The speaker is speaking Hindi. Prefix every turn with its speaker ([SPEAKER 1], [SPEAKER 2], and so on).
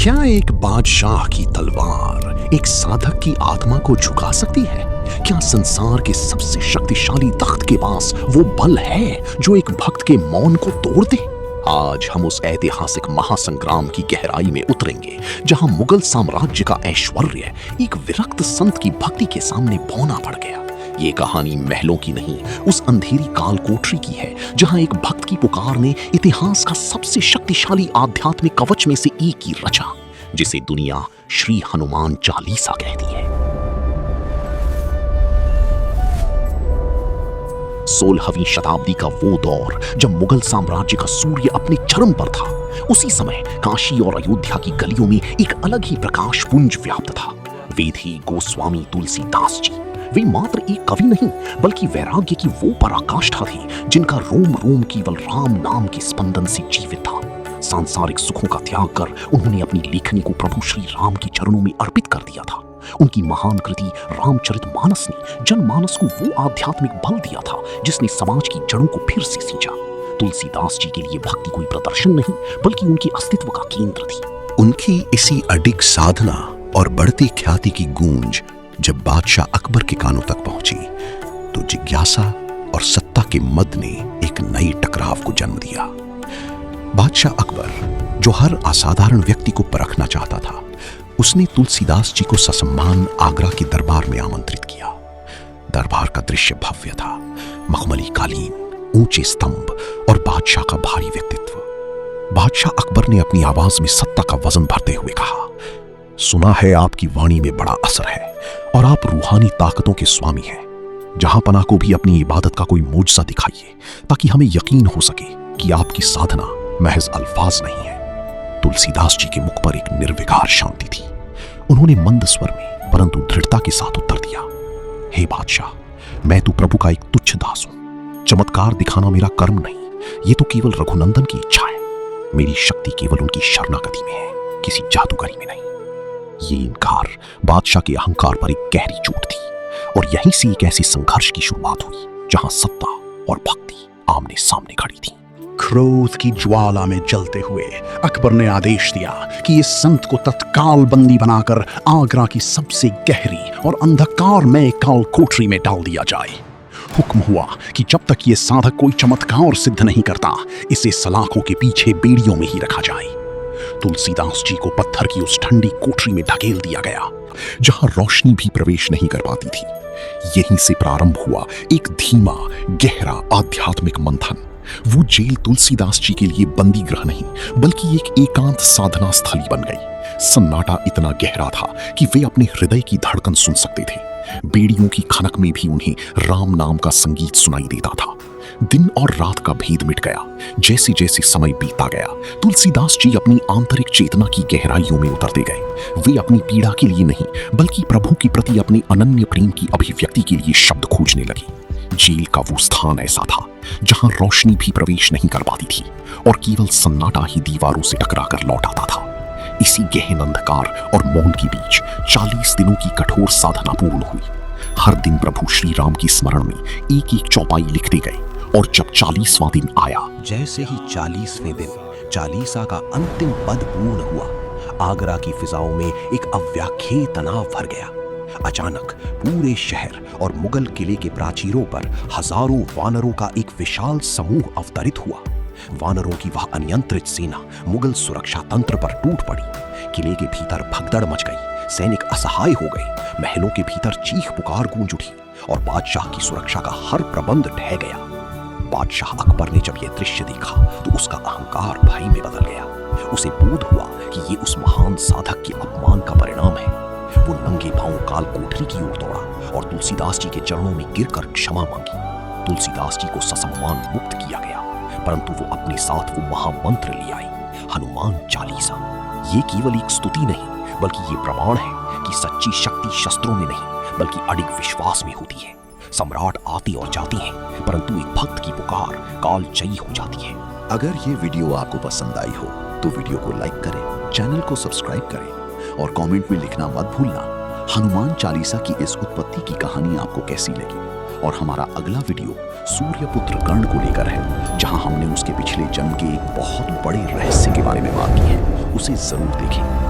[SPEAKER 1] क्या एक बादशाह की तलवार एक साधक की आत्मा को झुका सकती है? क्या संसार के सबसे शक्तिशाली तख्त के पास वो बल है जो एक भक्त के मौन को तोड़ दे? आज हम उस ऐतिहासिक महासंग्राम की गहराई में उतरेंगे जहां मुगल साम्राज्य का ऐश्वर्य एक विरक्त संत की भक्ति के सामने बौना पड़ गया। ये कहानी महलों की नहीं, उस अंधेरी काल कोठरी की है जहां एक भक्त की पुकार ने इतिहास का सबसे शक्तिशाली आध्यात्मिक कवच में से एक की रचा, जिसे दुनिया श्री हनुमान चालीसा कहती है। 16वीं शताब्दी का वो दौर जब मुगल साम्राज्य का सूर्य अपने चरम पर था। उसी समय काशी और अयोध्या की गलियों में एक अलग ही प्रकाश पुंज व्याप्त था। वेदी गोस्वामी तुलसीदास जी, वे मात्र एक कवि नहीं बल्कि वैराग्य की वो पराकाष्ठा थी जिनका रोम रोम केवल राम नाम के स्पंदन से जीवित था। सांसारिक सुखों का त्याग कर उन्होंने अपनी लेखनी को प्रभु श्री राम के चरणों में अर्पित कर दिया था। उनकी महान कृति रामचरितमानस ने जनमानस को वो आध्यात्मिक बल दिया था जिसने समाज की जड़ों को फिर से सींचा। तुलसीदास जी के लिए भक्ति कोई प्रदर्शन नहीं बल्कि उनके अस्तित्व का केंद्र थी।
[SPEAKER 2] उनकी इसी अडिग साधना और बढ़ती ख्याति की गूंज जब बादशाह अकबर के कानों तक पहुंची तो जिज्ञासा और सत्ता के मद ने एक नई टकराव को जन्म दिया। बादशाह अकबर, जो हर असाधारण व्यक्ति को परखना चाहता था, उसने तुलसीदास जी को ससम्मान आगरा के दरबार में आमंत्रित किया। दरबार का दृश्य भव्य था, मखमली कालीन, ऊंचे स्तंभ और बादशाह का भारी व्यक्तित्व। बादशाह अकबर ने अपनी आवाज में सत्ता का वजन भरते हुए कहा, सुना है आपकी वाणी में बड़ा असर है और आप रूहानी ताकतों के स्वामी हैं। जहां पना को भी अपनी इबादत का कोई मोजज़ा दिखाइए ताकि हमें यकीन हो सके कि आपकी साधना महज अल्फाज नहीं है। तुलसीदास जी के मुख पर एक निर्विकार शांति थी। उन्होंने मंद स्वर में परंतु दृढ़ता के साथ उत्तर दिया, हे बादशाह, मैं तो प्रभु का एक तुच्छ दास हूं। चमत्कार दिखाना मेरा कर्म नहीं, ये तो केवल रघुनंदन की इच्छा है। मेरी शक्ति केवल उनकी शरणागति में है, किसी जादूगरी में नहीं। ये इनकार बादशाह के अहंकार पर एक गहरी चोट थी और यहीं से एक ऐसे संघर्ष की शुरुआत हुई जहां सत्ता और भक्ति आमने सामने खड़ी थी।
[SPEAKER 1] क्रोध की ज्वाला में जलते हुए अकबर ने आदेश दिया कि इस संत को तत्काल बंदी बनाकर आगरा की सबसे गहरी और अंधकारमय काल कोठरी में डाल दिया जाए। हुक्म हुआ कि जब तक ये साधक कोई चमत्कार सिद्ध नहीं करता, इसे सलाखों के पीछे बेड़ियों में ही रखा जाए। तुलसीदास जी को पत्थर की उस ठंडी कोठरी में ढकेल दिया गया जहां रोशनी भी प्रवेश नहीं कर पाती थी। यहीं से प्रारंभ हुआ एक धीमा गहरा आध्यात्मिक मंथन। वो जेल तुलसीदास जी के लिए बंदी गृह नहीं बल्कि एक एकांत साधना स्थली बन गई। सन्नाटा इतना गहरा था कि वे अपने हृदय की धड़कन सुन सकते थे। बेड़ियों की खनक में भी उन्हें राम नाम का संगीत सुनाई देता था। दिन और रात का भेद मिट गया। जैसे जैसे समय बीता गया, तुलसीदास जी अपनी आंतरिक चेतना की गहराइयों में उतरते गए। वे अपनी पीड़ा के लिए नहीं बल्कि प्रभु के प्रति अपने अनन्य प्रेम की अभिव्यक्ति के लिए शब्द खोजने लगे। जेल का वो स्थान ऐसा था जहां रोशनी भी प्रवेश नहीं कर पाती थी और केवल सन्नाटा ही दीवारों से टकराकर लौट आता था। इसी गहन अंधकार और मौन के बीच 40 दिनों की कठोर साधना पूर्ण हुई। हर दिन प्रभु श्री राम की स्मरण में एक एक चौपाई लिखते गए और जब 40वां दिन आया,
[SPEAKER 3] जैसे ही 40वें दिन चालीसा का अंतिम पद पूर्ण हुआ, आगरा की फिजाओं में एक अव्याख्येय तनाव भर गया। अचानक पूरे शहर और मुगल किले के प्राचीरों पर हजारों वानरों का एक विशाल समूह अवतरित हुआ। वानरों की वह अनियंत्रित सेना मुगल सुरक्षा तंत्र पर टूट पड़ी। किले के भीतर भगदड़ मच गई, सैनिक असहाय हो गए, महलों के भीतर चीख पुकार गूंज उठी और बादशाह की सुरक्षा का हर प्रबंध ढह गया। बादशाह अकबर ने जब यह दृश्य देखा तो उसका अहंकार भय में बदल गया। उसे बोध हुआ कि ये उस महान साधक के अपमान का परिणाम है। वो नंगे पांव काल कोठरी की ओर दौड़ा और तुलसीदास जी के चरणों में गिरकर क्षमा मांगी। तुलसीदास जी को ससम्मान मुक्त किया गया, परंतु वो अपने साथ वो महामंत्र ले आई, हनुमान चालीसा। ये केवल एक स्तुति नहीं बल्कि ये प्रमाण है कि सच्ची शक्ति शस्त्रों में नहीं बल्कि अडिग विश्वास में होती है। सम्राट आते और जाते हैं परंतु एक भक्त की पुकार कालजयी हो जाती है।
[SPEAKER 2] अगर ये वीडियो आपको पसंद आई हो तो वीडियो को लाइक करें, चैनल को सब्सक्राइब करें और कमेंट में लिखना मत भूलना हनुमान चालीसा की इस उत्पत्ति की कहानी आपको कैसी लगी। और हमारा अगला वीडियो सूर्यपुत्र कर्ण को लेकर है, जहां हमने उसके पिछले जन्म के एक बहुत बड़े रहस्य के बारे में बात की है। उसे जरूर देखें।